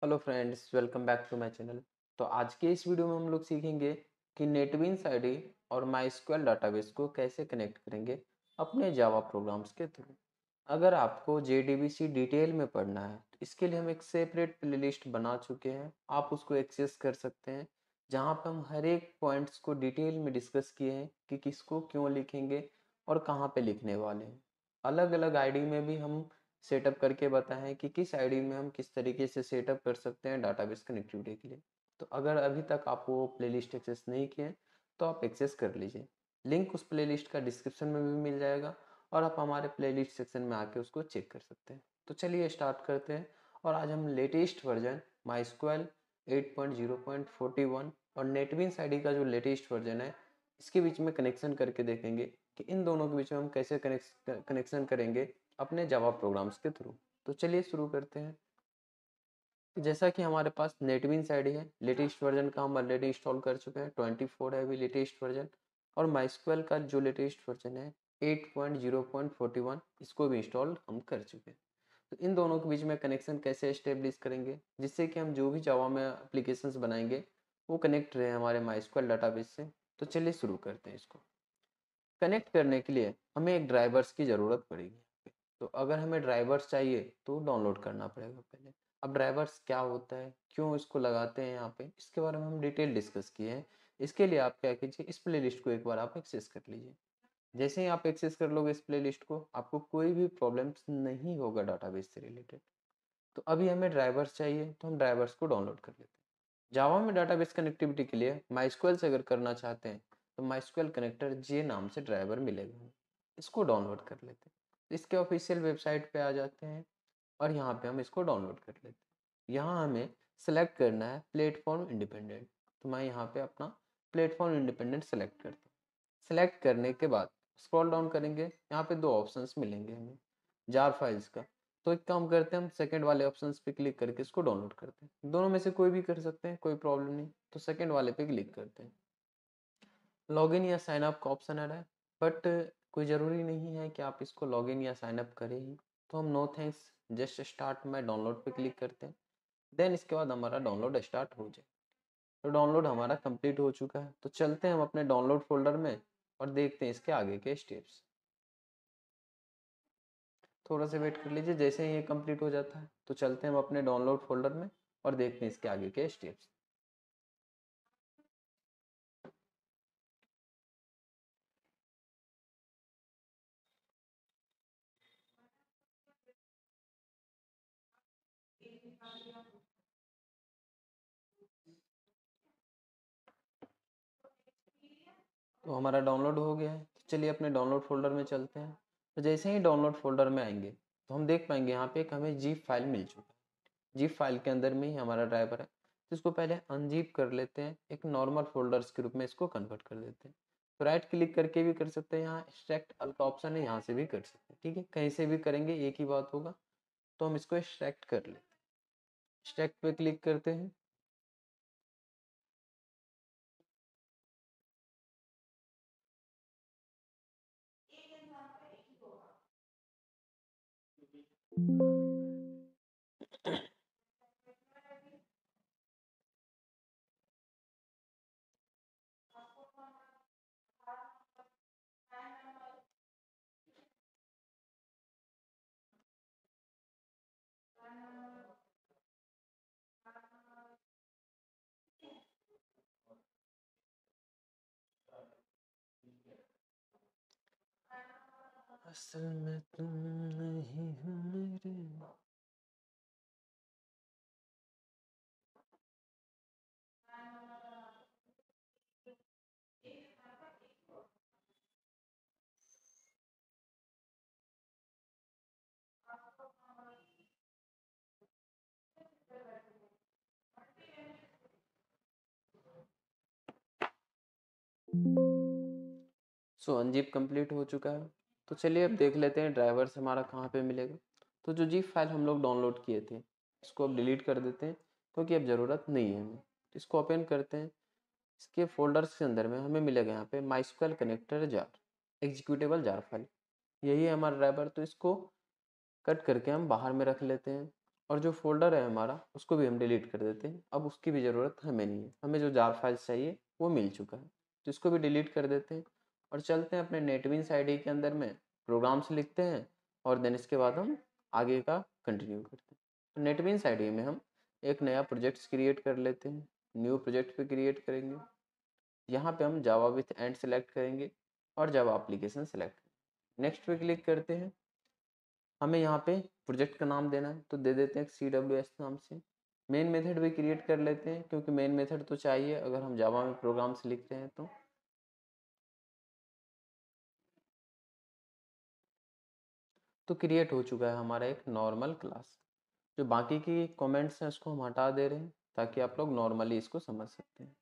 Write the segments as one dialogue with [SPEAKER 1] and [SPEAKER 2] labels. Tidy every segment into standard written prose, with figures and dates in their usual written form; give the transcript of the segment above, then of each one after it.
[SPEAKER 1] Hello friends, welcome back to my channel. तो आज के इस वीडियो में हम लोग सीखेंगे कि नेटबीन्स आईडी और माइस्क्वेल डाटाबेस को कैसे कनेक्ट करेंगे अपने जावा प्रोग्राम्स के थ्रू। अगर आपको जेडीबीसी डिटेल में पढ़ना है तो इसके लिए हम एक सेपरेट प्लेलिस्ट बना चुके हैं, आप उसको एक्सेस कर सकते हैं, जहां पर हम हर एक पॉइंट्स को डिटेल में डिस्कस किए हैं कि किसको क्यों लिखेंगे और कहाँ पे लिखने वाले हैं। अलग अलग आईडी में भी हम सेटअप करके बताएं कि किस आईडी में हम किस तरीके से सेटअप कर सकते हैं डाटाबेस कनेक्टिविटी के लिए। तो अगर अभी तक आप वो प्लेलिस्ट एक्सेस नहीं किए हैं तो आप एक्सेस कर लीजिए। लिंक उस प्लेलिस्ट का डिस्क्रिप्शन में भी मिल जाएगा और आप हमारे प्लेलिस्ट सेक्शन में आके उसको चेक कर सकते हैं। तो चलिए स्टार्ट करते हैं। और आज हम लेटेस्ट वर्जन माइस्क्वेल 8.0.41 और नेटबीन्स आईडी का जो लेटेस्ट वर्जन है इसके बीच में कनेक्शन करके देखेंगे कि इन दोनों के बीच में हम कैसे कनेक्शन करेंगे अपने जावा प्रोग्राम्स के थ्रू। तो चलिए शुरू करते हैं। तो जैसा कि हमारे पास नेटबीन्स आईडी है, लेटेस्ट वर्जन का हम ऑलरेडी इंस्टॉल कर चुके हैं, 24 है अभी लेटेस्ट वर्जन। और माइस्क्वेल का जो लेटेस्ट वर्जन है 8.0.41 इसको भी इंस्टॉल हम कर चुके हैं। तो इन दोनों के बीच में कनेक्शन कैसे एस्टेब्लिश करेंगे जिससे कि हम जो भी जावा में एप्लीकेशंस बनाएंगे वो कनेक्ट रहे हमारे माइस्क्वेल डाटाबेस से। तो चलिए शुरू करते हैं। इसको कनेक्ट करने के लिए हमें एक ड्राइवर्स की ज़रूरत पड़ेगी। तो अगर हमें ड्राइवर्स चाहिए तो डाउनलोड करना पड़ेगा पहले। अब ड्राइवर्स क्या होता है, क्यों इसको लगाते हैं यहाँ पे, इसके बारे में हम डिटेल डिस्कस किए हैं। इसके लिए आप क्या कीजिए, इस प्लेलिस्ट को एक बार आप एक्सेस कर लीजिए। जैसे ही आप एक्सेस कर लोगे इस प्लेलिस्ट को, आपको कोई भी प्रॉब्लम्स नहीं होगा डाटाबेस से रिलेटेड। तो अभी हमें ड्राइवर्स चाहिए तो हम ड्राइवर्स को डाउनलोड कर लेते हैं। जावा में डाटाबेस कनेक्टिविटी के लिए माइस्क्वेल से अगर करना चाहते हैं तो माइस्क्वेल कनेक्टर जे नाम से ड्राइवर मिलेगा, इसको डाउनलोड कर लेते हैं। इसके ऑफिशियल वेबसाइट पे आ जाते हैं और यहाँ पे हम इसको डाउनलोड कर लेते हैं। यहाँ हमें सेलेक्ट करना है प्लेटफॉर्म इंडिपेंडेंट। तो मैं यहाँ पे अपना प्लेटफॉर्म इंडिपेंडेंट सेलेक्ट करता हूँ। सेलेक्ट करने के बाद स्क्रॉल डाउन करेंगे, यहाँ पे दो ऑप्शंस मिलेंगे हमें जार फाइल्स का। तो एक काम करते हैं, हम सेकंड वाले ऑप्शंस पे क्लिक करके इसको डाउनलोड करते हैं। दोनों में से कोई भी कर सकते हैं, कोई प्रॉब्लम नहीं। तो सेकंड वाले पे क्लिक करते हैं। लॉगिन या साइन अप का ऑप्शन आ रहा है, बट कोई ज़रूरी नहीं है कि आप इसको लॉगिन या साइन अप करें ही। तो हम no thanks, just start my download पे क्लिक करते हैं। देन इसके बाद हमारा डाउनलोड स्टार्ट हो जाए। तो डाउनलोड हमारा कंप्लीट हो चुका है। तो चलते हैं हम अपने डाउनलोड फोल्डर में और देखते हैं इसके आगे के स्टेप्स। थोड़ा सा वेट कर लीजिए, जैसे ही ये कंप्लीट हो जाता है तो चलते हैं हम अपने डाउनलोड फोल्डर में और देखते हैं इसके आगे के स्टेप्स। तो हमारा डाउनलोड हो गया है। तो चलिए अपने डाउनलोड फोल्डर में चलते हैं। तो जैसे ही डाउनलोड फोल्डर में आएंगे तो हम देख पाएंगे यहाँ पे एक हमें जीप फाइल मिल चुका है। जीप फाइल के अंदर में ही हमारा ड्राइवर है। तो इसको पहले अनजीप कर लेते हैं, एक नॉर्मल फोल्डर्स के रूप में इसको कन्वर्ट कर देते हैं। तो राइट क्लिक करके भी कर सकते हैं, यहाँ एक्सट्रैक्ट अल का ऑप्शन है, यहाँ से भी कर सकते हैं। ठीक है, कहीं से भी करेंगे एक ही बात होगा। तो हम इसको एक्सट्रैक्ट कर लेते हैं। एक्सट्रैक्ट पे क्लिक करते हैं। असल में तुम नहीं हो मेरे। सो अनजिप कंप्लीट हो चुका है। तो चलिए अब देख लेते हैं ड्राइवर्स हमारा कहाँ पे मिलेगा। तो जो जीप फाइल हम लोग डाउनलोड किए थे इसको अब डिलीट कर देते हैं, क्योंकि अब ज़रूरत नहीं है हमें। तो इसको ओपन करते हैं। इसके फोल्डर्स के अंदर में हमें मिलेगा यहाँ पे MySQL connector jar, executable jar file. यही है हमारा ड्राइवर। तो इसको कट करके हम बाहर में रख लेते हैं और जो फ़ोल्डर है हमारा उसको भी हम डिलीट कर देते हैं। अब उसकी भी ज़रूरत हमें नहीं है, हमें जो जार फाइल्स चाहिए वो मिल चुका है, तो इसको भी डिलीट कर देते हैं और चलते हैं अपने नेटबीन्स आईडी के अंदर में प्रोग्राम्स लिखते हैं और देन इसके बाद हम आगे का कंटिन्यू करते हैं। तो नेटबीन्स आईडी में हम एक नया प्रोजेक्ट क्रिएट कर लेते हैं, न्यू प्रोजेक्ट पे क्रिएट करेंगे। यहाँ पे हम जावा विथ एंड सेलेक्ट करेंगे और जावा एप्लीकेशन सेलेक्ट करेंगे। नेक्स्ट पे क्लिक करते हैं। हमें यहाँ पे प्रोजेक्ट का नाम देना है तो दे देते हैं CWS नाम से। मेन मेथड भी क्रिएट कर लेते हैं क्योंकि मेन मेथड तो चाहिए अगर हम जावा में प्रोग्राम्स लिखते हैं तो। क्रिएट हो चुका है हमारा एक नॉर्मल क्लास। जो बाकी की कमेंट्स हैं उसको हम हटा दे रहे हैं ताकि आप लोग नॉर्मली इसको समझ सकते हैं।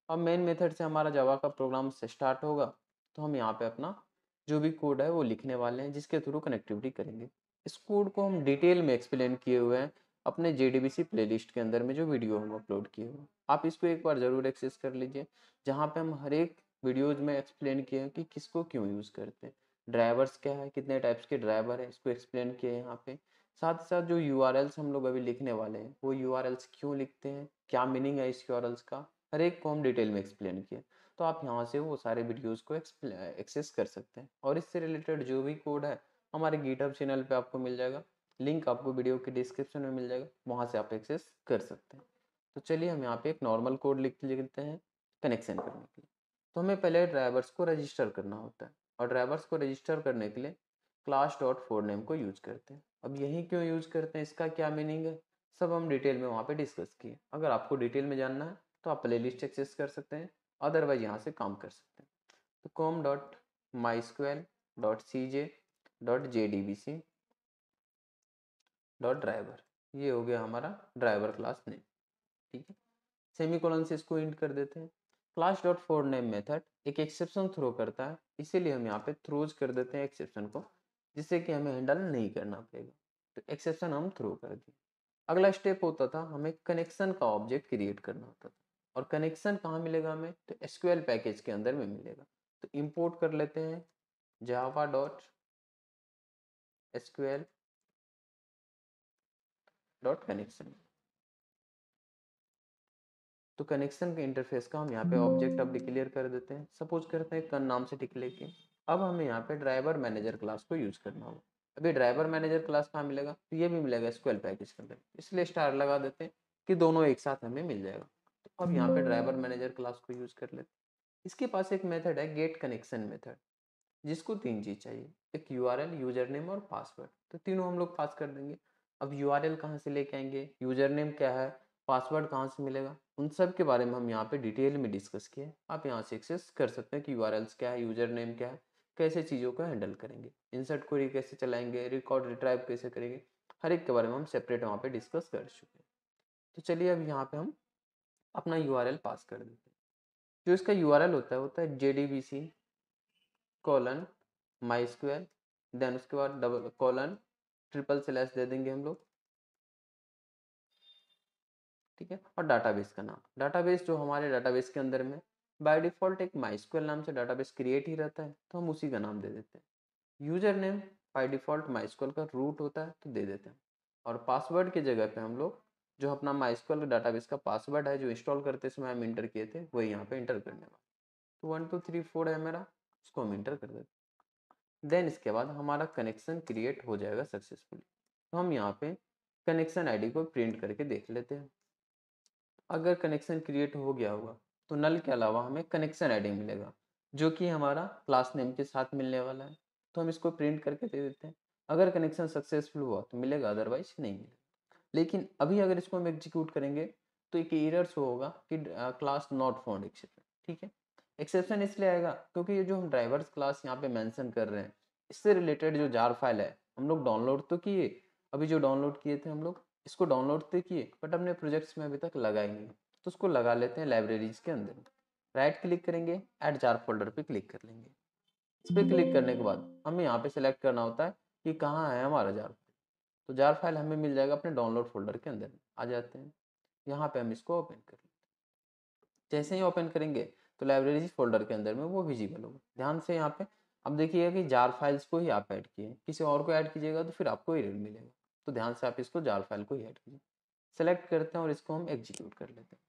[SPEAKER 1] अब मेन मेथड से हमारा जावा का प्रोग्राम से स्टार्ट होगा तो हम यहाँ पे अपना जो भी कोड है वो लिखने वाले हैं जिसके थ्रू कनेक्टिविटी करेंगे। इस कोड को हम डिटेल में एक्सप्लेन किए हुए हैं अपने JDBC प्लेलिस्ट के अंदर में जो वीडियो हम अपलोड किए हुए हैं। आप इसको एक बार ज़रूर एक्सेस कर लीजिए जहाँ पे हम हर एक वीडियोज़ में एक्सप्लेन किए हैं कि किसको क्यों यूज़ करते हैं, ड्राइवर्स क्या है, कितने टाइप्स के ड्राइवर है, इसको एक्सप्लेन किए हैं यहाँ पे। साथ ही साथ जो URLs हम लोग अभी लिखने वाले हैं वो URLs क्यों लिखते हैं, क्या मीनिंग है इस URLs का, हर एक को हम डिटेल में एक्सप्लेन किया। तो आप यहाँ से वो सारे वीडियोज़ को एक्सेस कर सकते हैं और इससे रिलेटेड जो भी कोड है हमारे गिटहब चैनल पे आपको मिल जाएगा। लिंक आपको वीडियो के डिस्क्रिप्शन में मिल जाएगा, वहाँ से आप एक्सेस कर सकते हैं। तो चलिए हम यहाँ पे एक नॉर्मल कोड लिख लेते हैं कनेक्शन करने के लिए। तो हमें पहले ड्राइवर्स को रजिस्टर करना होता है और ड्राइवर्स को रजिस्टर करने के लिए क्लास डॉट फोर नेम को यूज करते हैं। अब यही क्यों यूज करते हैं, इसका क्या मीनिंग है, सब हम डिटेल में वहाँ पे डिस्कस किए। अगर आपको डिटेल में जानना है तो आप प्ले लिस्ट एक्सेस कर सकते हैं, अदरवाइज यहाँ से काम कर सकते हैं। तो com.mysql.cj.jdbc डॉट ड्राइवर, ये हो गया हमारा ड्राइवर क्लास नेम। ठीक है, सेमीकोलन से इसको इंट कर देते हैं। Class dot four name method एक एक्सेप्शन थ्रो करता है, इसीलिए हम यहाँ पे थ्रोज कर देते हैं एक्सेप्शन को, जिससे कि हमें हैंडल नहीं करना पड़ेगा। तो एक्सेप्शन हम थ्रो कर दिए। अगला स्टेप होता था हमें कनेक्शन का ऑब्जेक्ट क्रिएट करना होता था। और कनेक्शन कहाँ मिलेगा हमें, तो एसक्यूएल पैकेज के अंदर में मिलेगा। तो इंपोर्ट कर लेते हैं Java dot SQL dot connection. तो कनेक्शन के इंटरफेस का हम यहाँ पे ऑब्जेक्ट अब डिक्लेयर कर देते हैं। सपोज करते हैं कन नाम से टिक लेके। अब हमें यहाँ पे ड्राइवर मैनेजर क्लास को यूज करना होगा। अभी ड्राइवर मैनेजर क्लास कहाँ मिलेगा, तो ये भी मिलेगा एसक्यूएल पैकेज के अंदर, इसलिए स्टार लगा देते हैं कि दोनों एक साथ हमें मिल जाएगा। तो अब यहाँ पे ड्राइवर मैनेजर क्लास को यूज कर लेते हैं। इसके पास एक मेथड है गेट कनेक्शन मेथड, जिसको तीन चीज चाहिए, एक URL, यूजर नेम और पासवर्ड। तो तीनों हम लोग पास कर देंगे। अब URL कहाँ से लेके आएंगे, यूजर नेम क्या है, पासवर्ड कहाँ से मिलेगा, उन सब के बारे में हम यहाँ पे डिटेल में डिस्कस किए। आप यहाँ से एक्सेस कर सकते हैं कि URLs क्या है, यूजर नेम क्या है, कैसे चीज़ों को हैंडल करेंगे, इंसर्ट क्वेरी कैसे चलाएंगे, रिकॉर्ड रिट्राइव कैसे करेंगे, हर एक के बारे में हम सेपरेट वहाँ पे डिस्कस कर चुके हैं। तो चलिए अब यहाँ पे हम अपना URL पास कर देते हैं। जो इसका URL होता है JDBC कॉलन MySQL, देन उसके बाद डबल कॉलन ट्रिपल स्लैश दे देंगे हम लोग। ठीक है, और डाटाबेस का नाम, डाटाबेस जो हमारे डाटाबेस के अंदर में बाय डिफॉल्ट एक MySQL नाम से डाटाबेस क्रिएट ही रहता है तो हम उसी का नाम दे देते हैं। User name by default MySQL का रूट होता है तो दे देते हैं। और पासवर्ड की जगह पे हम लोग जो अपना MySQL डाटाबेस का पासवर्ड है जो इंस्टॉल करते समय हम इंटर किए थे वही यहाँ पे इंटर करने वाले। तो 1 2 3 4 है मेरा, उसको हम इंटर कर देते हैं। देन इसके बाद हमारा कनेक्शन क्रिएट हो जाएगा सक्सेसफुली। तो हम यहाँ पे कनेक्शन आईडी को प्रिंट करके देख लेते हैं। अगर कनेक्शन क्रिएट हो गया होगा तो नल के अलावा हमें कनेक्शन आईडी मिलेगा जो कि हमारा क्लास नेम के साथ मिलने वाला है। तो हम इसको प्रिंट करके दे देते हैं। अगर कनेक्शन सक्सेसफुल हुआ तो मिलेगा, अदरवाइज नहीं मिलेगा। लेकिन अभी अगर इसको हम एग्जीक्यूट करेंगे तो एक एरर शो होगा कि क्लास नॉट फाउंड एक्सेप्शन। ठीक है, एक्सेप्शन इसलिए आएगा क्योंकि ये जो हम ड्राइवर्स क्लास यहाँ पे मेंशन कर रहे हैं इससे रिलेटेड जो जार फाइल है हम लोग डाउनलोड तो किए, अभी जो डाउनलोड किए थे हम लोग इसको डाउनलोड तो किए बट अपने प्रोजेक्ट्स में अभी तक लगाए नहीं। तो उसको लगा लेते हैं लाइब्रेरीज के अंदर। राइट क्लिक करेंगे, ऐड जार फोल्डर पे क्लिक कर लेंगे। इस पर क्लिक करने के बाद हमें यहाँ पे सेलेक्ट करना होता है कि कहाँ है हमारा जार फाइल। तो जार फाइल हमें मिल जाएगा अपने डाउनलोड फोल्डर के अंदर। आ जाते हैं यहाँ पे, हम इसको ओपन कर लेते हैं। जैसे ही ओपन करेंगे तो लाइब्रेरीज फोल्डर के अंदर में वो विजिबल होगा। ध्यान से यहाँ पे अब देखिएगा कि जार फाइल्स को ही आप ऐड किए, किसी और को ऐड कीजिएगा तो फिर आपको एरर मिलेगा। तो ध्यान से आप इसको जार फाइल को ही ऐड कीजिए। सेलेक्ट करते हैं और इसको हम एग्जीक्यूट कर लेते हैं।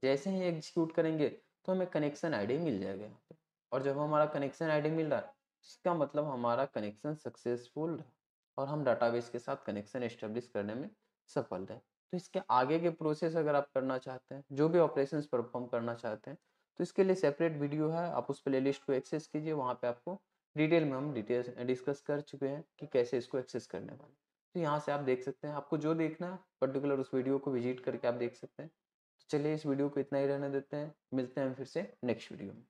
[SPEAKER 1] जैसे ही एग्जीक्यूट करेंगे तो हमें कनेक्शन आईडी मिल जाएगा यहाँ पे, और जब हमारा कनेक्शन आईडी मिल रहा है इसका मतलब हमारा कनेक्शन सक्सेसफुल रहा और हम डाटाबेस के साथ कनेक्शन एस्टेब्लिश करने में सफल रहे। तो इसके आगे के प्रोसेस अगर आप करना चाहते हैं, जो भी ऑपरेशंस परफॉर्म करना चाहते हैं, तो इसके लिए सेपरेट वीडियो है, आप उस प्लेलिस्ट को एक्सेस कीजिए। वहाँ पे आपको डिटेल में हम डिटेल्स डिस्कस कर चुके हैं कि कैसे इसको एक्सेस करने वाले। तो यहाँ से आप देख सकते हैं, आपको जो देखना है पर्टिकुलर उस वीडियो को विजिट करके आप देख सकते हैं। तो चलिए इस वीडियो को इतना ही रहने देते हैं, मिलते हैं फिर से नेक्स्ट वीडियो में।